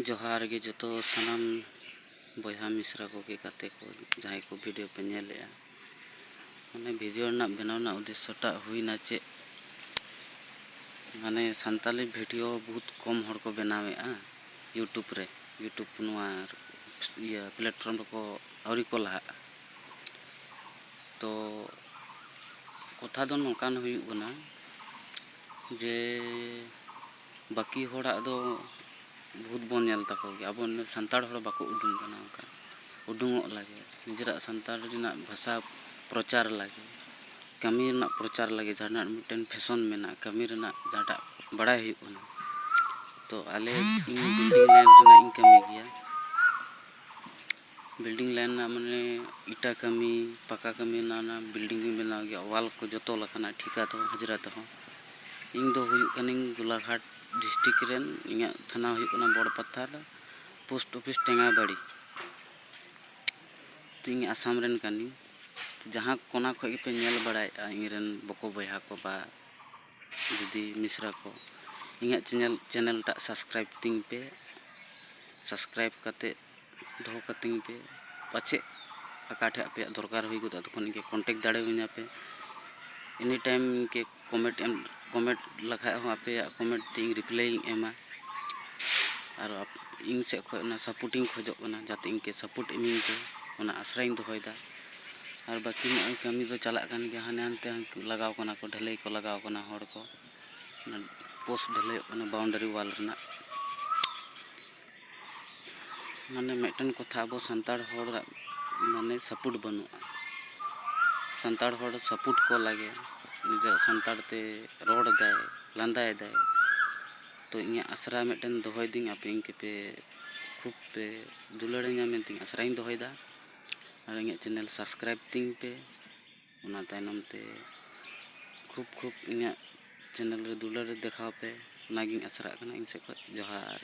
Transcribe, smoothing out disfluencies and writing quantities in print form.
जोहार गे जो सानाम बया मिश्रा को गाते को जहाँ को वीडियो पे नेले माने वीडियो बनाव उद्देश्यटा हुईना चे माने सानताली वीडियो बहुत कम हर को बनावे यूट्यूब प्लेटफॉर्म को आवरी को लहा तो कथा दो नोकान हुई गना जे बाकी होड़ा दो बहुत बन नेल तको अब सानताड़ हड़ बाको उडुंग लगे निजरा सानताड़ भाषा प्रचार लगे कमी प्रचार लगे जहाँ मिट्टन फैशन में कमी जहाँ बड़ा तो आले बिल्डिंग लाइन कमी गया बिल्डिंग लाइन माने इटा कमी पका कमी ना बिल्डिंग बनाव गया वाल को जो लखना ठिका तो हजरा तो इन दो गोलाघाट डिस्ट्रिक्ट रेन इन थाना बड़पत्थर पोस्ट ऑफिस टेंगाबाड़ी तो इन आसाम रेन कानी जहाँ कोना खो पे नेल बड़ाए इन बको बया को बा दीदी मिश्रा को इन चैनल टा सब्सक्राइब तिंग पे सब्सक्राइब करते दो कतिंग पे पाचे अकाठे पे दरकार हुई गो तखन के कांटेक्ट दाड़े हुई पे एनी टाइम के कमेंट लखा हो आपे कमेंट टिंग रिप्लाई एमा और इन से खोना सपोर्टिंग खोजना जाते इनके सपोर्ट इमिंग के ओना आश्रय दोहयदा और बाकी नय कमी दो चला कान के हाने हानते लगाव कना को ढलई को लगाव कना हड़ को पोस्ट ढलई कना बाउंड्री वाल रना माने मेटन कथा अब सानताड़ हड़ माने सपोर्ट बनु सानताड़ हड़ सपोर्ट को लगे निजे सानताड़ ते रोड दाय लांदाय दाय तो इन आसरा मेटन दोहय दिंग आपे इनके पे खूब पे दुलड़िया मेंती आसराइन दोहयदा और इन चैनल सब्सक्राइब तिंग पे उना तायनम ते खूब इन चैनल रे दुलड़ देखाव पे नागिंग आसरा कना इन से जोहार।